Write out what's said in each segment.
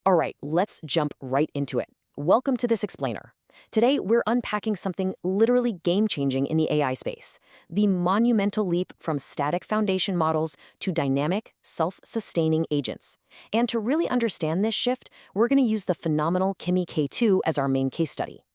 All right, let's jump right into it. Welcome to this explainer. Today, we're unpacking something literally game-changing in the AI space, the monumental leap from static foundation models to dynamic, self-sustaining agents. And to really understand this shift, we're going to use the phenomenal Kimi K2 as our main case study.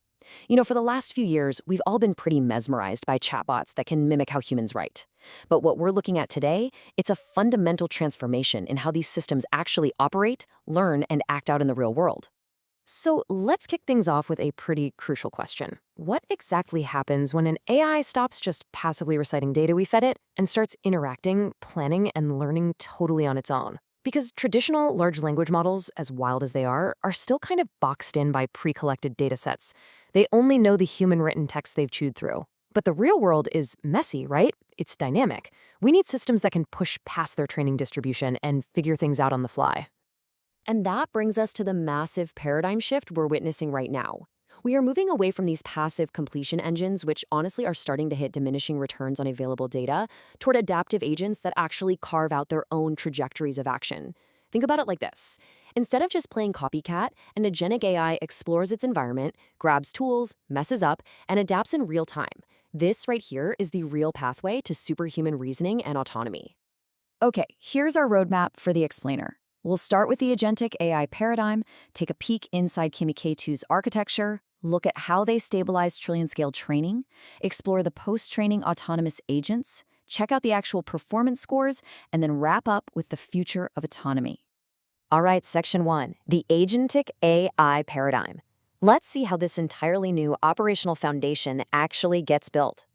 For the last few years, we've all been pretty mesmerized by chatbots that can mimic how humans write. But what we're looking at today, it's a fundamental transformation in how these systems actually operate, learn, and act out in the real world. So let's kick things off with a pretty crucial question. What exactly happens when an AI stops just passively reciting data we fed it and starts interacting, planning, and learning totally on its own? Because traditional large language models, as wild as they are still kind of boxed in by pre-collected data sets. They only know the human-written text they've chewed through. But the real world is messy, right? It's dynamic. We need systems that can push past their training distribution and figure things out on the fly. And that brings us to the massive paradigm shift we're witnessing right now. We are moving away from these passive completion engines, which honestly are starting to hit diminishing returns on available data, toward adaptive agents that actually carve out their own trajectories of action. Think about it like this. Instead of just playing copycat, an agentic AI explores its environment, grabs tools, messes up, and adapts in real time. This right here is the real pathway to superhuman reasoning and autonomy. Okay, here's our roadmap for the explainer. We'll start with the agentic AI paradigm, take a peek inside Kimi K2's architecture, look at how they stabilize trillion-scale training, explore the post-training autonomous agents, check out the actual performance scores, and then wrap up with the future of autonomy. All right, Section 1, the agentic AI paradigm. Let's see how this entirely new operational foundation actually gets built.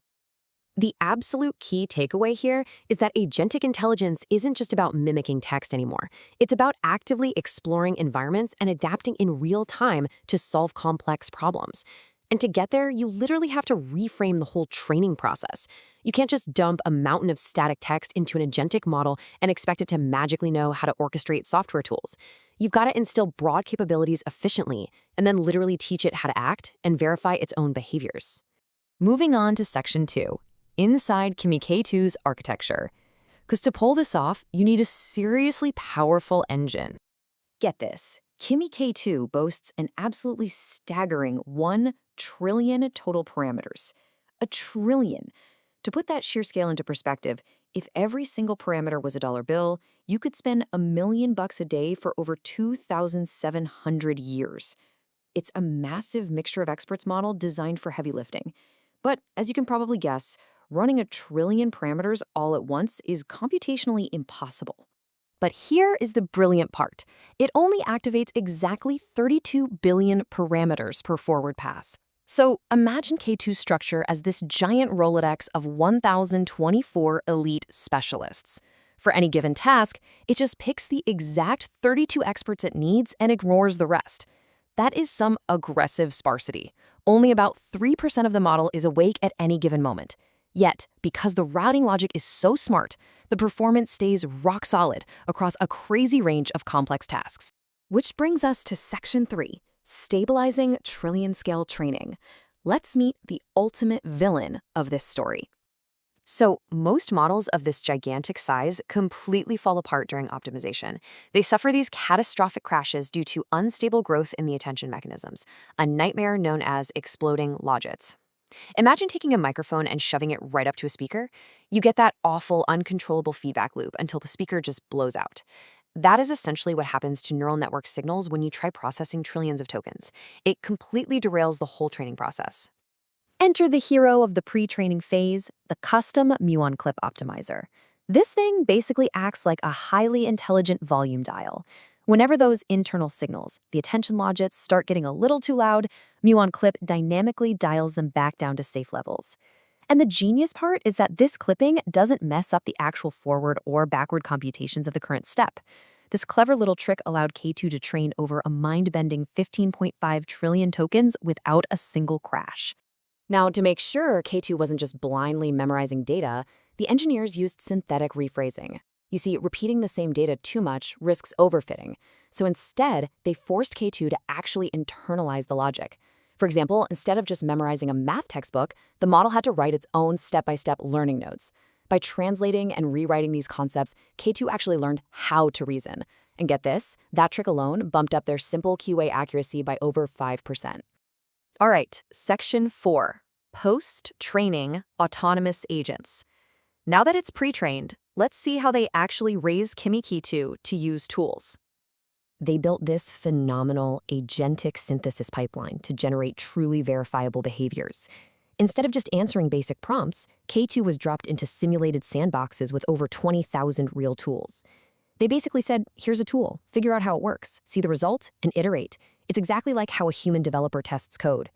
The absolute key takeaway here is that agentic intelligence isn't just about mimicking text anymore. It's about actively exploring environments and adapting in real time to solve complex problems. And to get there, you literally have to reframe the whole training process. You can't just dump a mountain of static text into an agentic model and expect it to magically know how to orchestrate software tools. You've got to instill broad capabilities efficiently and then literally teach it how to act and verify its own behaviors. Moving on to Section 2. Inside Kimi K2's architecture. Because to pull this off, you need a seriously powerful engine. Get this, Kimi K2 boasts an absolutely staggering 1 trillion total parameters. A trillion. To put that sheer scale into perspective, if every single parameter was a dollar bill, you could spend $1 million a day for over 2,700 years. It's a massive mixture of experts model designed for heavy lifting. But as you can probably guess, running 1 trillion parameters all at once is computationally impossible. But here is the brilliant part. It only activates exactly 32 billion parameters per forward pass. So imagine K2's structure as this giant Rolodex of 1,024 elite specialists. For any given task, it just picks the exact 32 experts it needs and ignores the rest. That is some aggressive sparsity. Only about 3% of the model is awake at any given moment. Yet, because the routing logic is so smart, the performance stays rock solid across a crazy range of complex tasks. Which brings us to Section 3, stabilizing trillion-scale training. Let's meet the ultimate villain of this story. So, most models of this gigantic size completely fall apart during optimization. They suffer these catastrophic crashes due to unstable growth in the attention mechanisms, a nightmare known as exploding logits. Imagine taking a microphone and shoving it right up to a speaker. You get that awful, uncontrollable feedback loop until the speaker just blows out. That is essentially what happens to neural network signals when you try processing trillions of tokens. It completely derails the whole training process. Enter the hero of the pre-training phase, the custom MuonClip Optimizer. This thing basically acts like a highly intelligent volume dial. Whenever those internal signals, the attention logits, start getting a little too loud, MuonClip dynamically dials them back down to safe levels. And the genius part is that this clipping doesn't mess up the actual forward or backward computations of the current step. This clever little trick allowed K2 to train over a mind-bending 15.5 trillion tokens without a single crash. Now, to make sure K2 wasn't just blindly memorizing data, the engineers used synthetic rephrasing. You see, repeating the same data too much risks overfitting. So instead, they forced K2 to actually internalize the logic. For example, instead of just memorizing a math textbook, the model had to write its own step-by-step learning notes. By translating and rewriting these concepts, K2 actually learned how to reason. And get this, that trick alone bumped up their simple QA accuracy by over 5%. All right, Section 4, Post-Training Autonomous Agents. Now that it's pre-trained, let's see how they actually raise Kimi K2 to use tools. They built this phenomenal agentic synthesis pipeline to generate truly verifiable behaviors. Instead of just answering basic prompts, K2 was dropped into simulated sandboxes with over 20,000 real tools. They basically said, here's a tool, figure out how it works, see the result, and iterate. It's exactly like how a human developer tests code.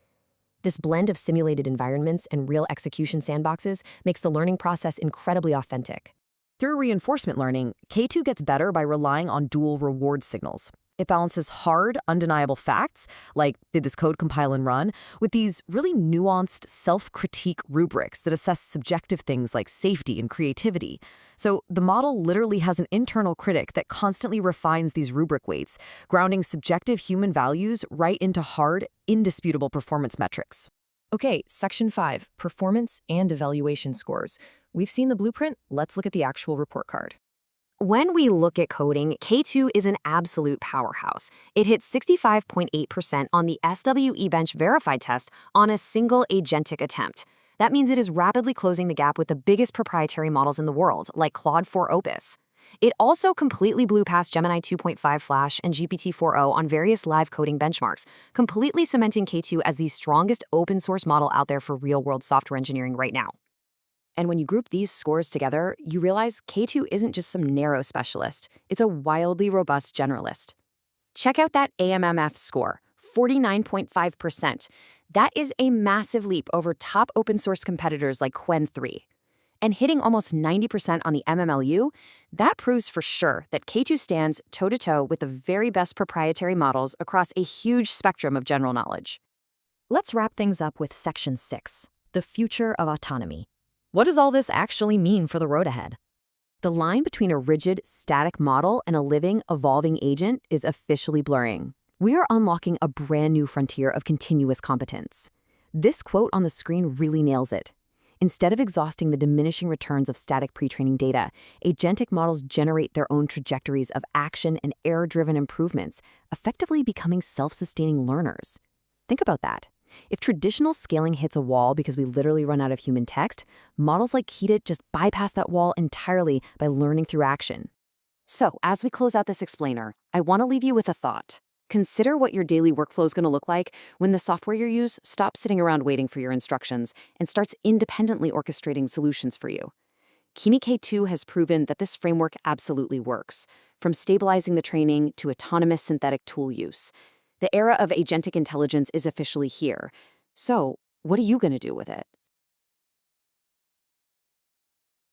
This blend of simulated environments and real execution sandboxes makes the learning process incredibly authentic. Through reinforcement learning, K2 gets better by relying on dual reward signals. It balances hard, undeniable facts, like did this code compile and run, with these really nuanced self-critique rubrics that assess subjective things like safety and creativity. So the model literally has an internal critic that constantly refines these rubric weights, grounding subjective human values right into hard, indisputable performance metrics. Okay, Section 5, Performance and Evaluation Scores. We've seen the blueprint, let's look at the actual report card. When we look at coding, K2 is an absolute powerhouse. It hit 65.8% on the SWE Bench verified test on a single agentic attempt. That means it is rapidly closing the gap with the biggest proprietary models in the world, like Claude 4 Opus. It also completely blew past Gemini 2.5 Flash and GPT-4o on various live coding benchmarks, completely cementing K2 as the strongest open-source model out there for real-world software engineering right now. And when you group these scores together, you realize K2 isn't just some narrow specialist, it's a wildly robust generalist. Check out that AMMF score, 49.5%. That is a massive leap over top open source competitors like Qwen 3. And hitting almost 90% on the MMLU, that proves for sure that K2 stands toe-to-toe with the very best proprietary models across a huge spectrum of general knowledge. Let's wrap things up with Section 6, the future of autonomy. What does all this actually mean for the road ahead? The line between a rigid, static model and a living, evolving agent is officially blurring. We are unlocking a brand new frontier of continuous competence. This quote on the screen really nails it. Instead of exhausting the diminishing returns of static pre-training data, agentic models generate their own trajectories of action and error-driven improvements, effectively becoming self-sustaining learners. Think about that. If traditional scaling hits a wall because we literally run out of human text, models like Kita just bypass that wall entirely by learning through action. So, as we close out this explainer, I want to leave you with a thought. Consider what your daily workflow is going to look like when the software you use stops sitting around waiting for your instructions and starts independently orchestrating solutions for you. Kimi K2 has proven that this framework absolutely works, from stabilizing the training to autonomous synthetic tool use. The era of agentic intelligence is officially here. So, what are you going to do with it?